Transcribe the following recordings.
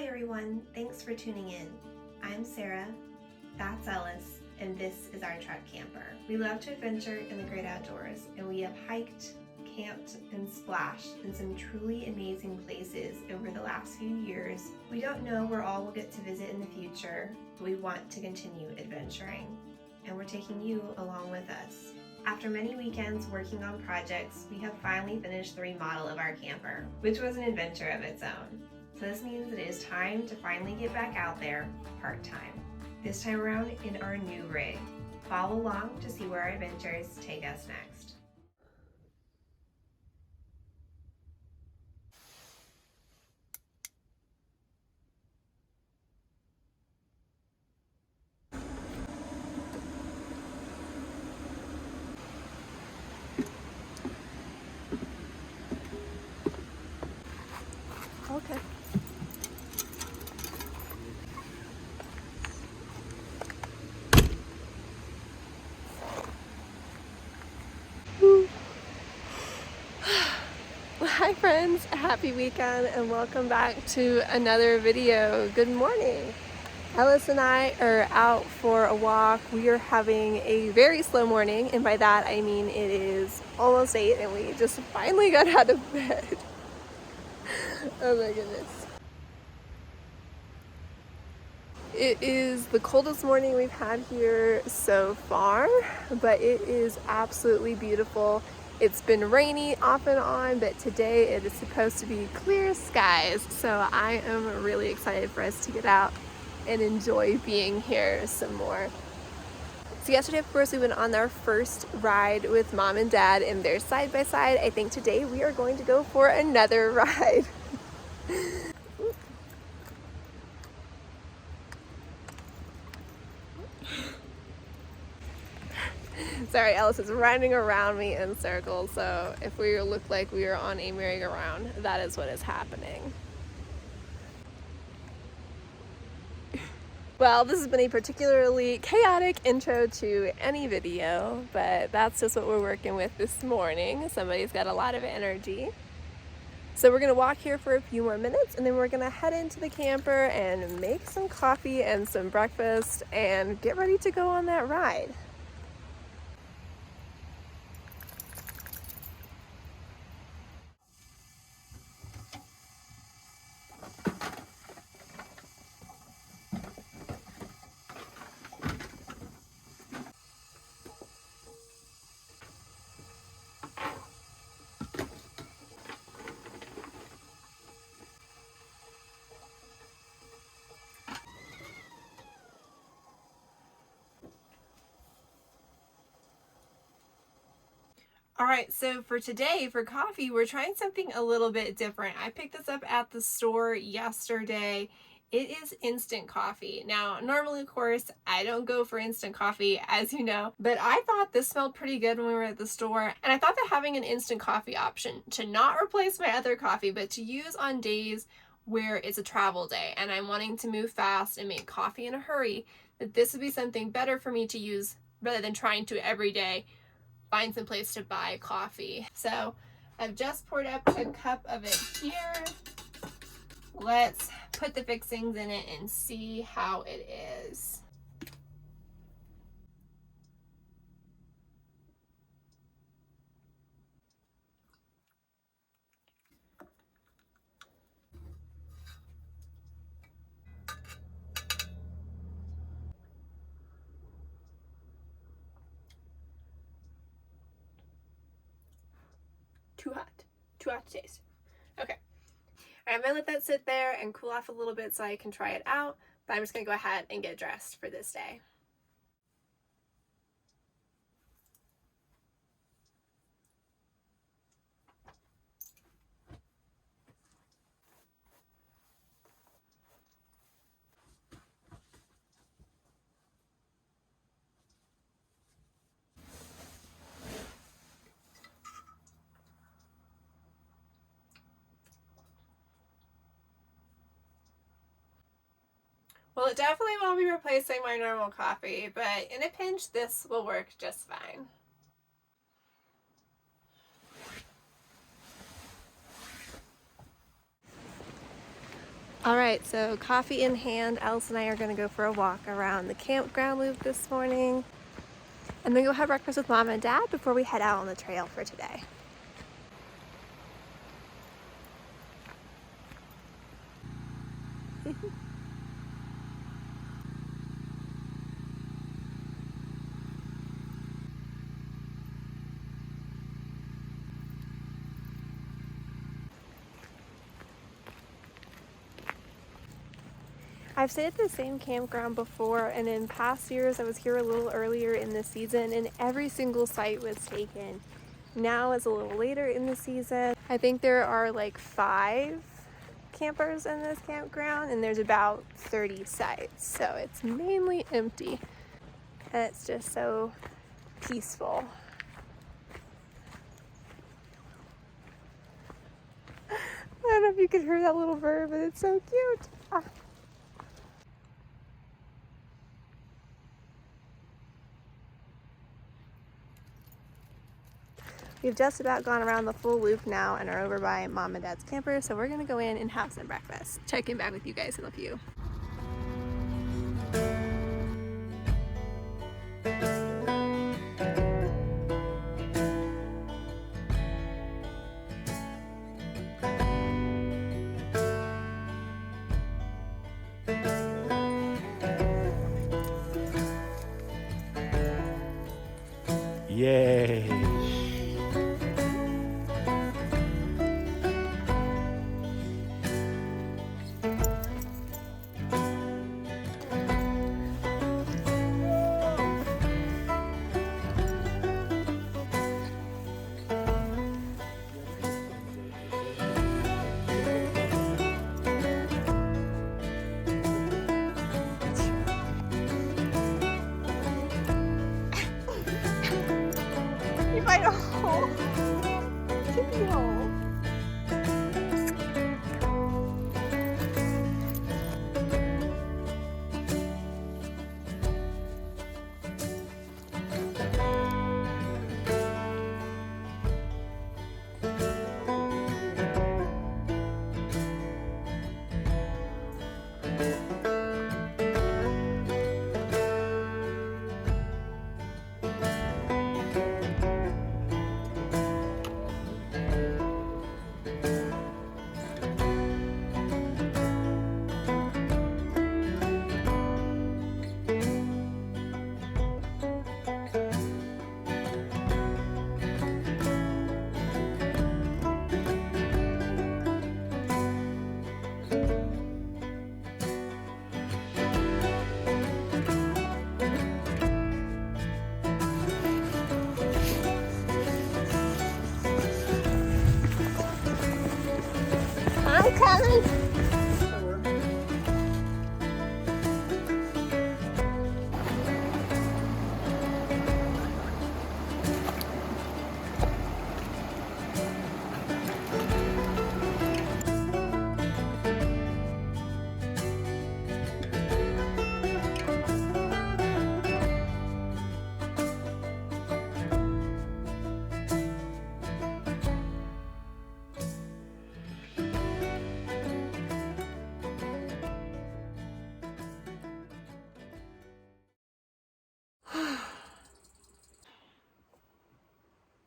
everyone, thanks for tuning in. I'm Sarah, that's Ellis, and this is our truck camper. We love to adventure in the great outdoors, and we have hiked, camped, and splashed in some truly amazing places over the last few years. We don't know where all we'll get to visit in the future, but we want to continue adventuring, and we're taking you along with us. After many weekends working on projects, we have finally finished the remodel of our camper, which was an adventure of its own. So this means that it is time to finally get back out there part-time. This time around in our new rig. Follow along to see where our adventures take us next. Okay. Hi friends, happy weekend and welcome back to another video. Good morning. Ellis and I are out for a walk. We are having a very slow morning, and by that I mean it is almost 8 and we just finally got out of bed. Oh my goodness. It is the coldest morning we've had here so far, but it is absolutely beautiful. It's been rainy off and on, but today it is supposed to be clear skies, so I am really excited for us to get out and enjoy being here some more. So yesterday, of course, we went on our first ride with Mom and Dad in their side-by-side. I think today we are going to go for another ride. Sorry, Ellis is running around me in circles, so if we look like we are on a merry-go-round, that is what is happening. Well, this has been a particularly chaotic intro to any video, but that's just what we're working with this morning. Somebody's got a lot of energy. So we're gonna walk here for a few more minutes, and then we're gonna head into the camper and make some coffee and some breakfast and get ready to go on that ride. Alright, so for today, for coffee, we're trying something a little bit different. I picked this up at the store yesterday. It is instant coffee. Now, normally, of course, I don't go for instant coffee, as you know, but I thought this smelled pretty good when we were at the store, and I thought that having an instant coffee option to not replace my other coffee, but to use on days where it's a travel day and I'm wanting to move fast and make coffee in a hurry, that this would be something better for me to use rather than trying to every day find some place to buy coffee. So I've just poured up a cup of it here. Let's put the fixings in it and see how it is. Too hot to taste. Okay. I'm gonna let that sit there and cool off a little bit so I can try it out, but I'm just gonna go ahead and get dressed for this day. Well, it definitely won't be replacing my normal coffee, but in a pinch, this will work just fine. Alright, so coffee in hand, Ellis and I are going to go for a walk around the campground loop this morning, and then go have breakfast with Mom and Dad before we head out on the trail for today. I've stayed at the same campground before, and in past years I was here a little earlier in the season and every single site was taken. Now it's a little later in the season. I think there are like 5 campers in this campground and there's about 30 sites, so it's mainly empty and it's just so peaceful. I don't know if you could hear that little bird, but it's so cute. Ah. We've just about gone around the full loop now and are over by Mom and Dad's camper, so we're gonna go in and have some breakfast. Check in back with you guys in a few. Yay! You find a hole. Kitty hole. I'm coming.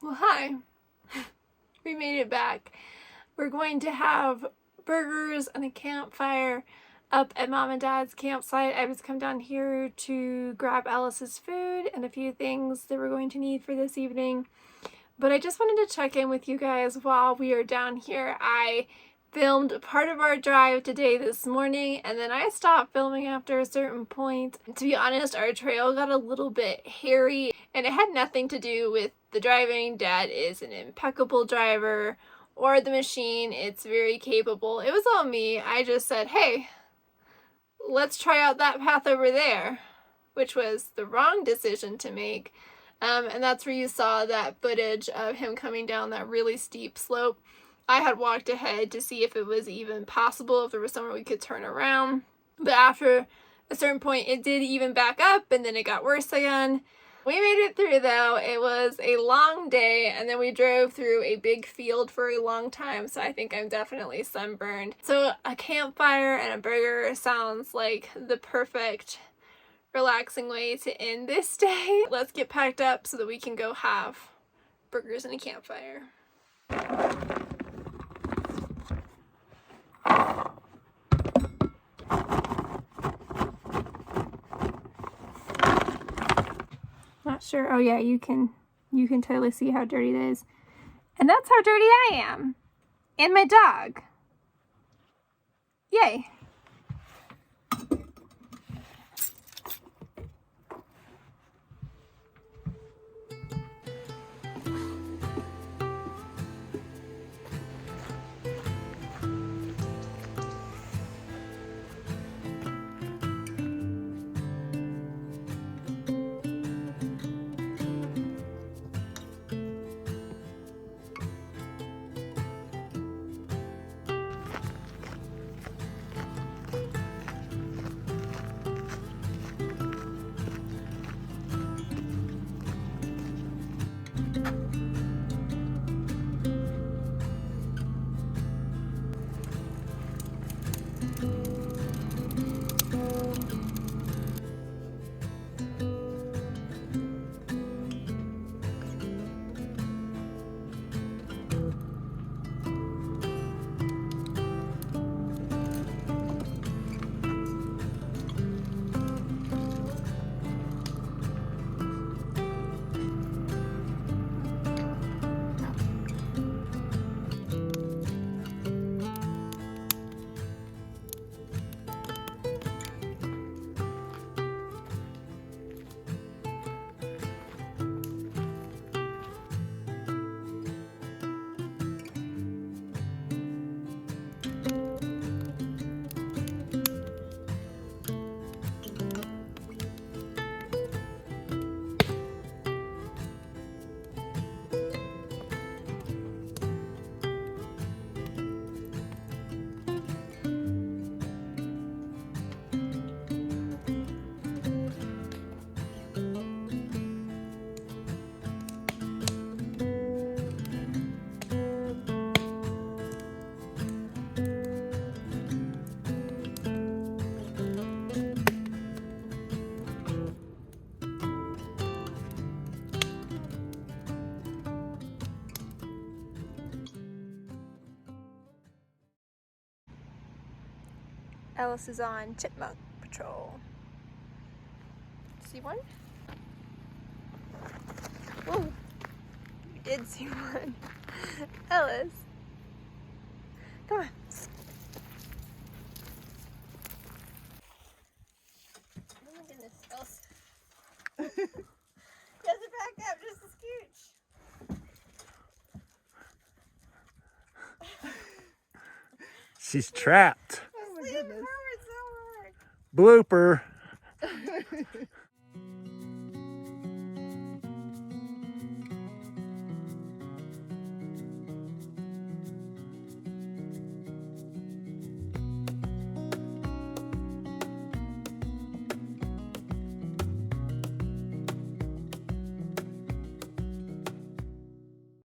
Well, hi. We made it back. We're going to have burgers and a campfire up at Mom and Dad's campsite. I just come down here to grab Ellis's food and a few things that we're going to need for this evening. But I just wanted to check in with you guys while we are down here. I filmed part of our drive today this morning, and then I stopped filming after a certain point. To be honest, our trail got a little bit hairy, and it had nothing to do with the driving. Dad is an impeccable driver, or the machine. It's very capable. It was all me. I just said, hey, let's try out that path over there, which was the wrong decision to make. And that's where you saw that footage of him coming down that really steep slope. I had walked ahead to see if it was even possible, if there was somewhere we could turn around. But after a certain point, it did even back up, and then it got worse again. We made it through though. It was a long day and then we drove through a big field for a long time, so I think I'm definitely sunburned. So a campfire and a burger sounds like the perfect relaxing way to end this day. Let's get packed up so that we can go have burgers and a campfire. Not sure. Oh yeah, you can totally see how dirty it is. And that's how dirty I am. And my dog. Yay. Ellis is on chipmunk patrol. See one? Whoa, you did see one. Ellis, come on. Oh my goodness, Ellis. Does it back up just a scooch? She's trapped. Oh my goodness. Blooper.